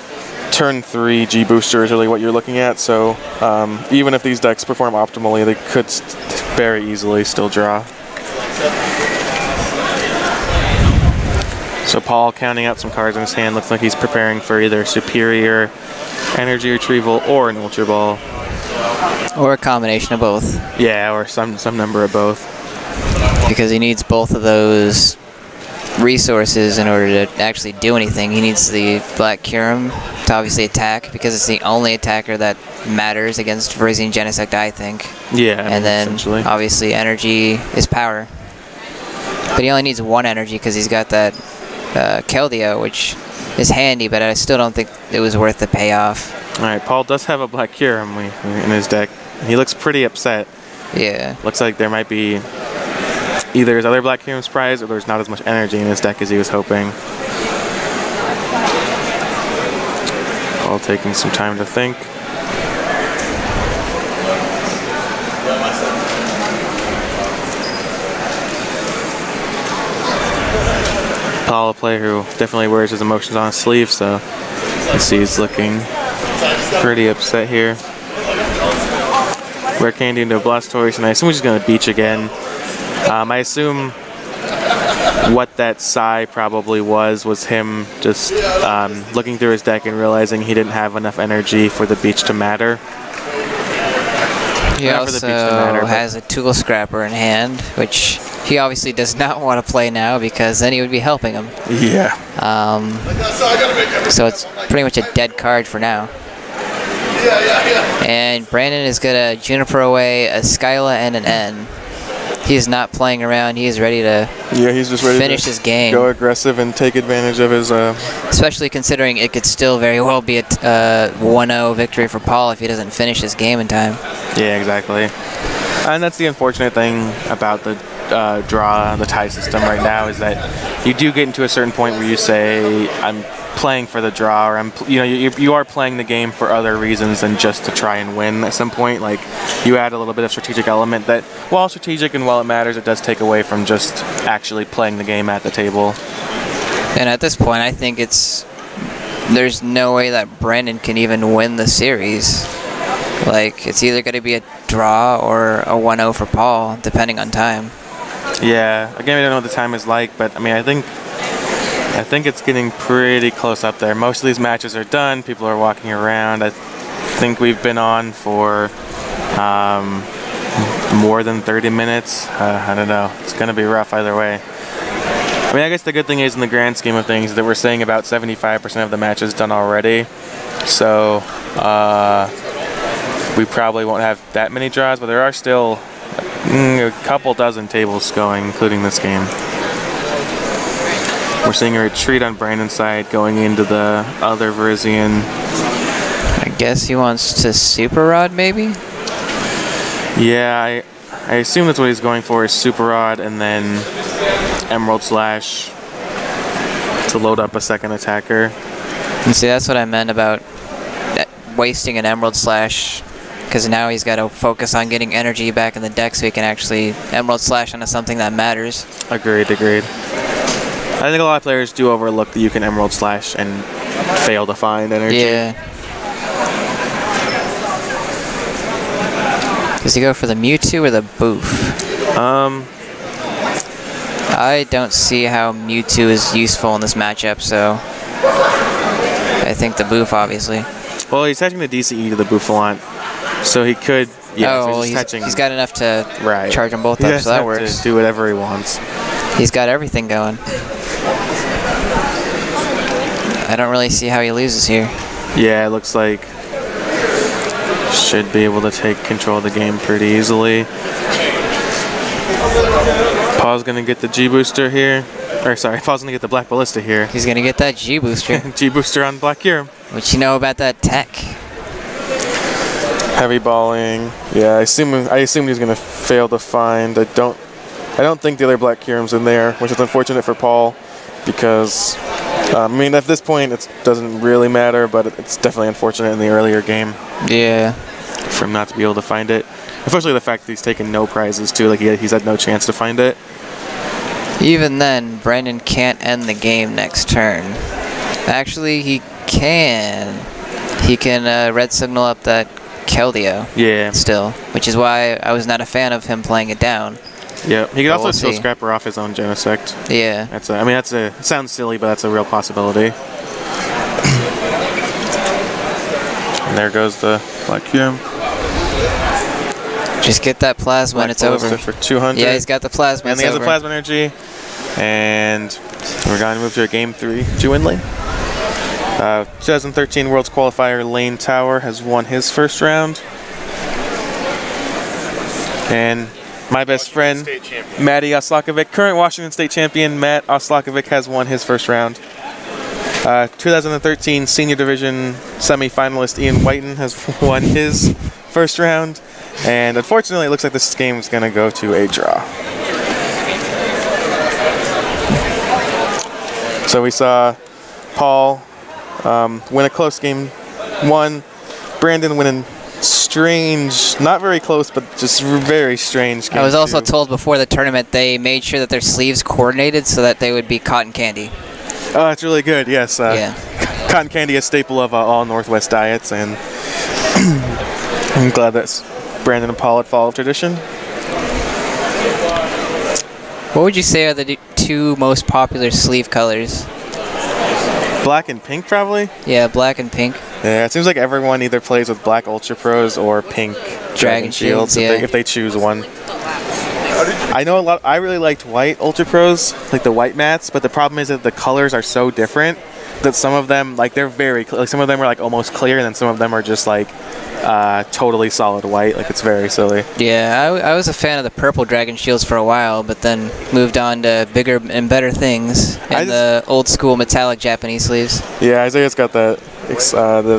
turn 3 G Booster is really what you're looking at. So even if these decks perform optimally, they could very easily still draw. So Paul counting out some cards in his hand. Looks like he's preparing for either Superior, Energy Retrieval, or an Ultra Ball. Or a combination of both. Yeah, or some number of both. Because he needs both of those resources in order to actually do anything. He needs the Black Curum to obviously attack, because it's the only attacker that matters against Virizion Genesect, I think. Yeah, and then obviously energy is power. But he only needs 1 energy because he's got that Keldeo, which is handy, but I still don't think it was worth the payoff. Alright, Paul does have a Black Curum in his deck. He looks pretty upset. Yeah. Looks like there might be either his other Black Curum's prize or there's not as much energy in his deck as he was hoping. Paul taking some time to think. Paul, a player who definitely wears his emotions on his sleeve, so you see he's looking pretty upset here. Rare Candy into a Blastoise, and I assume he's going to Beach again. I assume what that sigh probably was him just looking through his deck and realizing he didn't have enough energy for the Beach to matter. He also has a Tool Scrapper in hand, which he obviously does not want to play now because then he would be helping him. Yeah. So it's pretty much a dead card for now. And Brandon is going to Juniper away a Skyla and an N. He's not playing around. He is ready to he's just ready finish his game. Go aggressive and take advantage of his... Especially considering it could still very well be a 1-0 victory for Paul if he doesn't finish his game in time. Yeah, exactly. And that's the unfortunate thing about the the tie system right now, is that you do get into a certain point where you say, I'm playing for the draw, or you are playing the game for other reasons than just to try and win at some point. Like, you add a little bit of strategic element that, while strategic and while it matters, it does take away from just actually playing the game at the table. And at this point, I think there's no way that Brandon can even win the series. Like, it's either going to be a draw or a 1-0 for Paul, depending on time. Yeah, again, we don't know what the time is like, but I mean, I think it's getting pretty close up there. Most of these matches are done. People are walking around. I think we've been on for more than 30 minutes. I don't know. It's going to be rough either way. I mean, I guess the good thing is, in the grand scheme of things, that we're seeing about 75% of the matches done already. So we probably won't have that many draws, but there are still a couple dozen tables going, including this game. We're seeing a retreat on Brandon's side going into the other Virizion. I guess he wants to Super Rod, maybe? Yeah, I assume that's what he's going for, is Super Rod and then Emerald Slash to load up a second attacker. And see, that's what I meant about wasting an Emerald Slash, because now he's got to focus on getting energy back in the deck so he can actually Emerald Slash onto something that matters. Agreed. I think a lot of players do overlook that you can Emerald Slash and fail to find energy. Yeah. Does he go for the Mewtwo or the Boof? I don't see how Mewtwo is useful in this matchup, so I think the Boof, obviously. Well, he's touching the DCE to the Bouffalant, so he could... Yeah, oh, so he's got enough to charge them both up, so that works. To do whatever he wants. He's got everything going. I don't really see how he loses here. Yeah, it looks like should be able to take control of the game pretty easily. Paul's gonna get the G-Booster here. Or sorry, Paul's gonna get the Black Ballista here. He's gonna get that G-Booster. G-Booster on Black Curum. What you know about that tech? Heavy balling. Yeah, I assume he's gonna fail to find. I don't think the other Black Curum's in there, which is unfortunate for Paul, because I mean, at this point it doesn't really matter, but it's definitely unfortunate in the earlier game. Yeah. for him not to be able to find it. Especially the fact that he's taken no prizes too. Like he's had no chance to find it. Even then, Brandon can't end the game next turn. Actually, he can. He can red signal up that Keldeo. Yeah. Still, which is why I was not a fan of him playing it down. Yeah, he could also still scrapper off his own Genesect. Yeah. That's I mean, that's it sounds silly, but that's a real possibility. And there goes the Black Cube. Just get that plasma and it's over. For 200. Yeah, he's got the plasma. And he has the plasma energy. And we're going to move to a game 3. Ju-In lane. 2013 Worlds Qualifier Lane Tower has won his first round. And my best friend, Matty Oslakovic, current Washington State champion, Matt Oslakovic, has won his first round. 2013 Senior Division semi-finalist Ian Whiten has won his first round. And unfortunately, it looks like this game is going to go to a draw. So we saw Paul win a close game 1. Brandon winning strange, not very close, but just very strange game I was also 2. told before the tournament they made sure that their sleeves coordinated so that they would be cotton candy. Oh, it's really good, yes. Yeah. Cotton candy, a staple of all Northwest diets, and I'm glad that Brandon and Paul had followed tradition. What would you say are the 2 most popular sleeve colors? Black and pink, probably? Yeah, black and pink. Yeah, it seems like everyone either plays with black Ultra Pros or pink Dragon Shields if they choose one. I know a lot. I really liked white Ultra Pros, like the white mats, but the problem is that the colors are so different that some of them, like they're very, like some of them are like almost clear, and then some of them are just like totally solid white. Like it's very silly. Yeah, I was a fan of the purple Dragon Shields for a while, but then moved on to bigger and better things and the old school metallic Japanese sleeves. Yeah, Isaiah's got that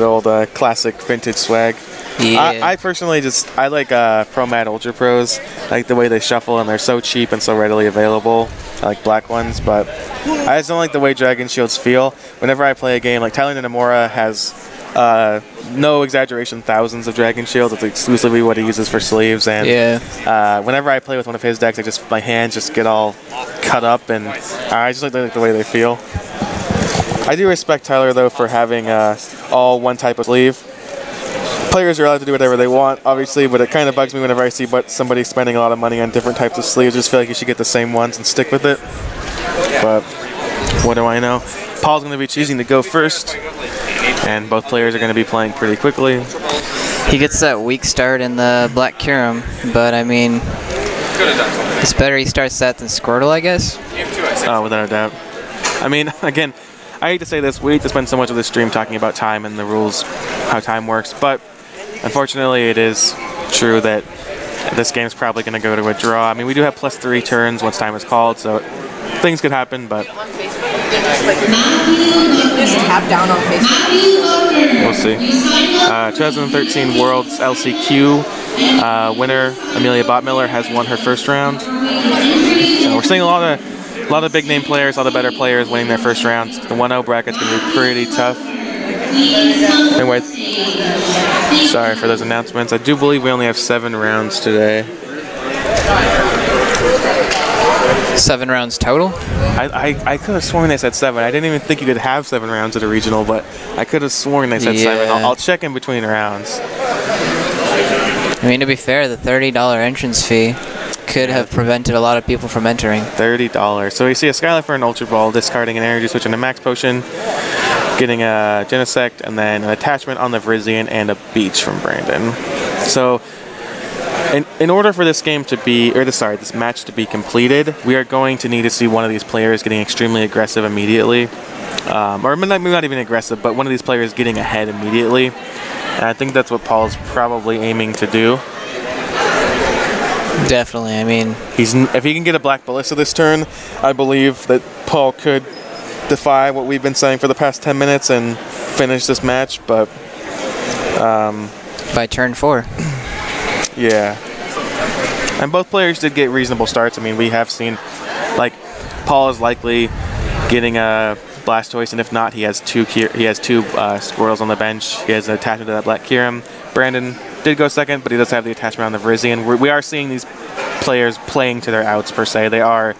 old classic vintage swag. Yeah. I personally I like Pro Mat Ultra Pros. I like the way they shuffle, and they're so cheap and so readily available. I like black ones, but I just don't like the way Dragon Shields feel. Whenever I play a game, like Tyler Nanemura has no exaggeration, thousands of Dragon Shields. It's exclusively what he uses for sleeves, and whenever I play with one of his decks, my hands just get all cut up, and I just like the way they feel. I do respect Tyler though for having all one type of sleeve. Players are allowed to do whatever they want, obviously, but it kind of bugs me whenever I see somebody spending a lot of money on different types of sleeves. I just feel like you should get the same ones and stick with it. But what do I know? Paul's going to be choosing to go first, and both players are going to be playing pretty quickly. He gets that weak start in the Black Kyurem, but I mean, it's better he starts that than Squirtle, I guess. Oh, without a doubt. I mean, again, I hate to say this, we hate to spend so much of this stream talking about time and the rules, how time works, but unfortunately it is true that this game's probably going to go to a draw. I mean, we do have +3 turns once time is called, so things could happen, but just tap down on Facebook. We'll see. 2013 Worlds LCQ winner Amelia Bottmiller has won her first round. So we're seeing a lot of big name players, a lot of better players winning their first rounds. The 1-0 bracket's going to be pretty tough. Anyway, sorry for those announcements. I do believe we only have 7 rounds today. 7 rounds total? I could have sworn they said 7. I didn't even think you could have 7 rounds at a regional, but I could have sworn they said 7. I'll check in between rounds. I mean, to be fair, the $30 entrance fee could have prevented a lot of people from entering. $30. So we see a Skylight for an Ultra Ball, discarding an Energy Switch and a Max Potion, getting a Genesect, and then an attachment on the Virizion and a Beach from Brandon. So in order for this game to be, this match to be completed, we are going to need to see one of these players getting extremely aggressive immediately. Or maybe not even aggressive, but one of these players getting ahead immediately. And I think that's what Paul's probably aiming to do. Definitely, I mean, if he can get a Black Ballista this turn, I believe that Paul could defy what we've been saying for the past 10 minutes and finish this match, but by turn 4. Yeah. And both players did get reasonable starts. I mean, we have seen, like, Paul is likely getting a Blastoise, and if not, he has two Squirtles on the bench. He has an attachment to that Black Kyurem. Brandon did go second, but he does have the attachment on the Virizion. We are seeing these players playing to their outs, per se. They are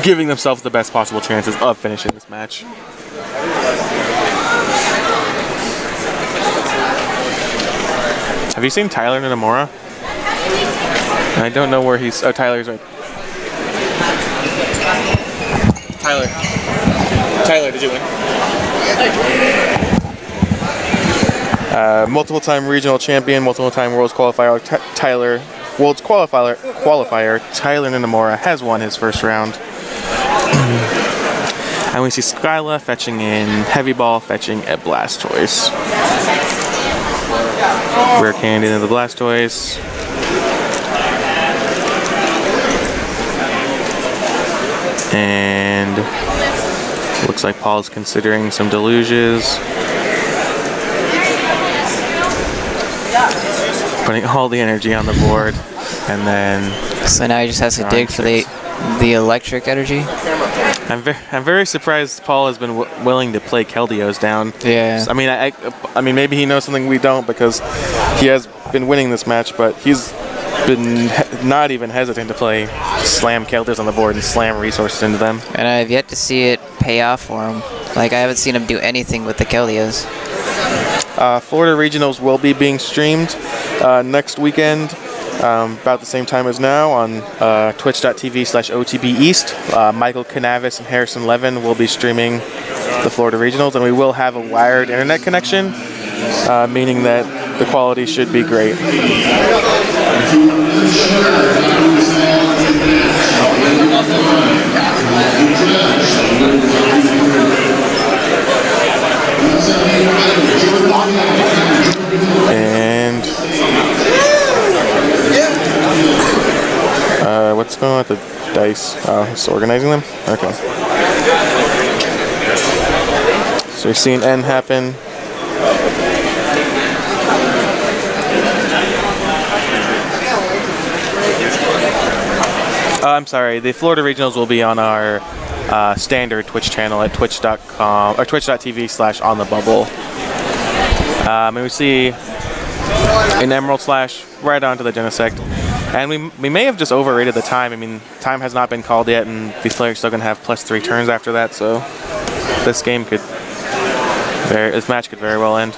giving themselves the best possible chances of finishing this match. Have you seen Tyler Ninomura? I don't know where he's... Oh, Tyler's right. Tyler, did you win? Multiple-time regional champion, multiple-time Worlds qualifier, Tyler Ninomura has won his first round. And we see Skyla fetching in Heavy Ball, fetching a Blastoise. Rare Candy into the Blastoise. And looks like Paul's considering some Deluges. Putting all the energy on the board, and then... So now he just has to dig for the electric energy? I'm very surprised Paul has been willing to play Keldeos down. Yeah. I mean, maybe he knows something we don't, because he has been winning this match, but he's been not even hesitant to play slam Keldeos on the board and slam resources into them. And I've yet to see it pay off for him. Like, I haven't seen him do anything with the Keldeos. Florida Regionals will be being streamed next weekend, about the same time as now, on twitch.tv/OTBEast. Michael Canavis and Harrison Levin will be streaming the Florida Regionals, and we will have a wired internet connection, meaning that the quality should be great. And what's going on with the dice? Just organizing them? Okay. So you're seeing N happen. I'm sorry, the Florida Regionals will be on our standard Twitch channel at twitch.com or twitch.tv/onthebubble. And we see an Emerald Slash right onto the Genesect. And we may have just overrated the time. I mean, time has not been called yet, and these players are still going to have +3 turns after that, so this match could very well end.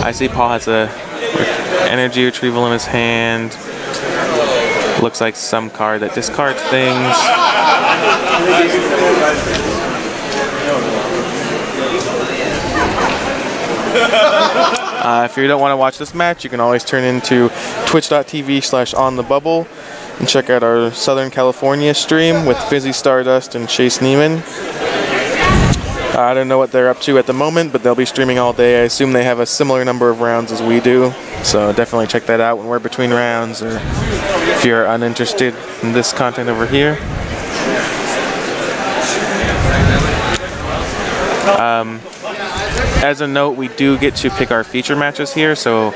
I see Paul has a energy retrieval in his hand. Looks like some card that discards things. If you don't want to watch this match, you can always turn into twitch.tv/onthebubble and check out our Southern California stream with Fizzy Stardust and Chase Neiman. I don't know what they're up to at the moment, but they'll be streaming all day. I assume they have a similar number of rounds as we do, so definitely check that out when we're between rounds, or if you're uninterested in this content over here. As a note, we do get to pick our feature matches here, so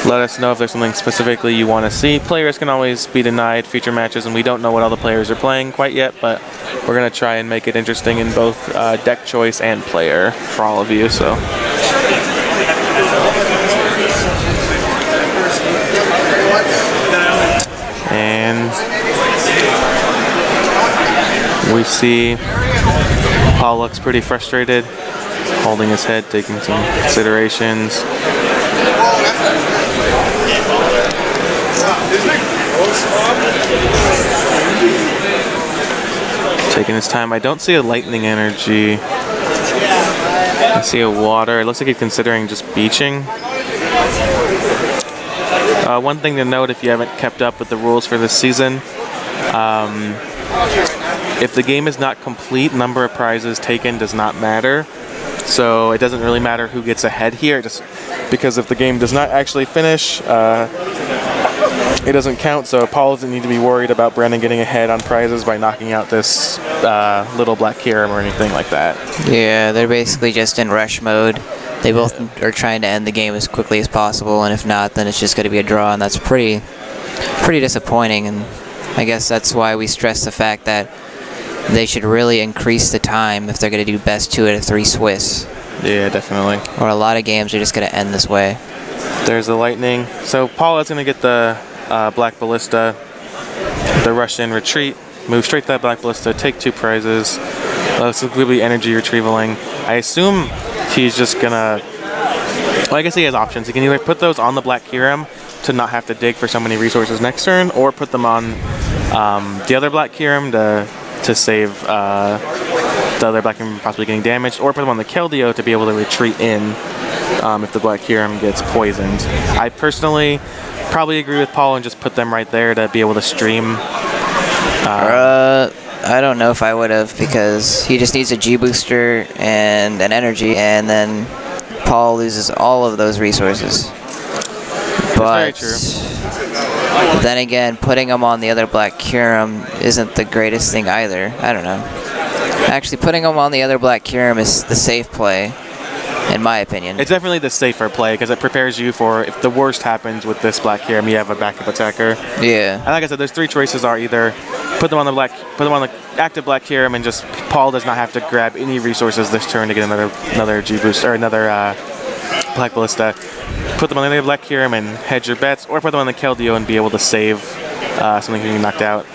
let us know if there's something specifically you want to see. Players can always be denied feature matches, and we don't know what all the players are playing quite yet, but we're going to try and make it interesting in both deck choice and player for all of you. So. And we see Paul looks pretty frustrated, holding his head, taking some considerations. Taking his time. I don't see a lightning energy. I see a water. It looks like he's considering just beaching. One thing to note, if you haven't kept up with the rules for this season, if the game is not complete, number of prizes taken does not matter. So it doesn't really matter who gets ahead here, just because if the game does not actually finish, it doesn't count. So Paul doesn't need to be worried about Brandon getting ahead on prizes by knocking out this little Black Kyurem or anything like that. Yeah, they're basically just in rush mode. They both are trying to end the game as quickly as possible, and if not, then it's just going to be a draw, and that's pretty disappointing. And I guess that's why we stress the fact that they should really increase the time if they're going to do best 2 out of 3 Swiss. Yeah, definitely. Or a lot of games are just going to end this way. There's the lightning. So Paul is going to get the Black Ballista, the rush in retreat, move straight to that Black Ballista, take 2 prizes. This will be energy retrievaling. I assume he's just going to... Well, I guess he has options. He can either put those on the Black Kiram to not have to dig for so many resources next turn, or put them on the other Black Kiram to save the other Black Kiram possibly getting damaged, or put them on the Keldeo to be able to retreat in if the Black Kiram gets poisoned. I personally probably agree with Paul and just put them right there to be able to stream. I don't know if I would have, because he just needs a G booster and an energy, and then Paul loses all of those resources. But then again, putting him on the other Black Kiram isn't the greatest thing either. I don't know. Actually, putting him on the other Black Kiram is the safe play, in my opinion. It's definitely the safer play because it prepares you for if the worst happens with this Black Kiram, you have a backup attacker. Yeah. And like I said, there's 3 choices: are either put them on the active Black Kiram and just Paul does not have to grab any resources this turn to get another G boost or another Black Ballista. Put them on the Black Kiram and hedge your bets, or put them on the Keldeo and be able to save something being knocked out.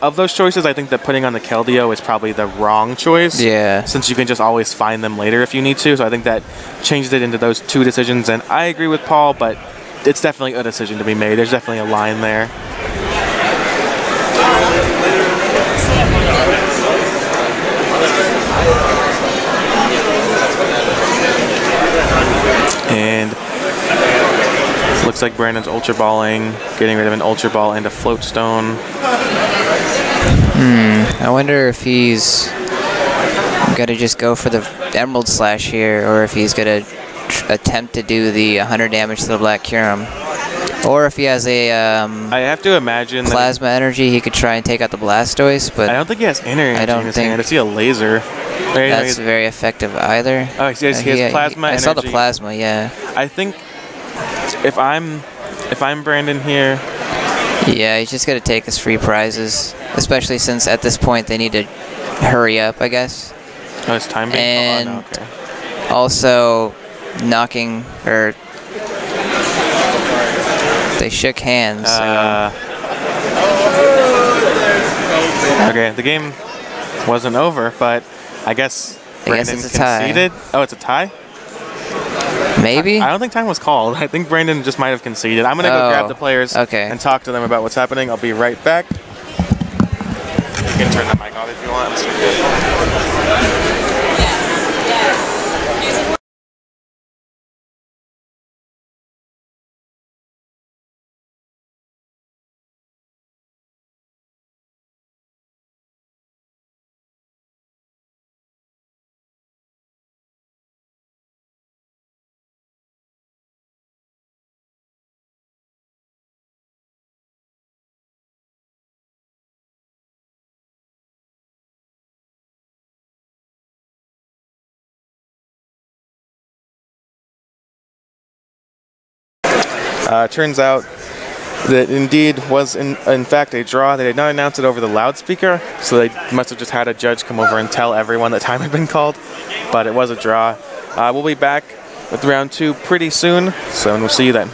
Of those choices, I think that putting on the Keldeo is probably the wrong choice. Yeah. Since you can just always find them later if you need to. So I think that changes it into those 2 decisions. And I agree with Paul, but it's definitely a decision to be made. There's definitely a line there. And looks like Brandon's Ultra Balling, getting rid of an Ultra Ball and a Float Stone. I wonder if he's going to just go for the Emerald Slash here, or if he's going to attempt to do the 100 damage to the Black Kiram. Or if he has a I have to imagine plasma energy, he could try and take out the Blastoise, but I don't think he has energy. I don't in his think hand. I see a laser. That's very effective either. Oh, he has plasma energy. I saw the plasma, yeah. I think if I'm Brandon here, yeah, he's just gonna take his free prizes, especially since at this point they need to hurry up, I guess. Oh, it's time being. And oh, no, okay. Also knocking, or they shook hands. So. Okay, the game wasn't over, but I guess Brandon it's a tie. conceded. Oh, it's a tie? Maybe? I don't think time was called. I think Brandon just might have conceded. I'm going to go grab the players and talk to them about what's happening. I'll be right back. You can turn the mic off if you want. Turns out that indeed was in fact a draw. They did not announce it over the loudspeaker, so they must have just had a judge come over and tell everyone that time had been called, but it was a draw. We'll be back with round 2 pretty soon, so we'll see you then.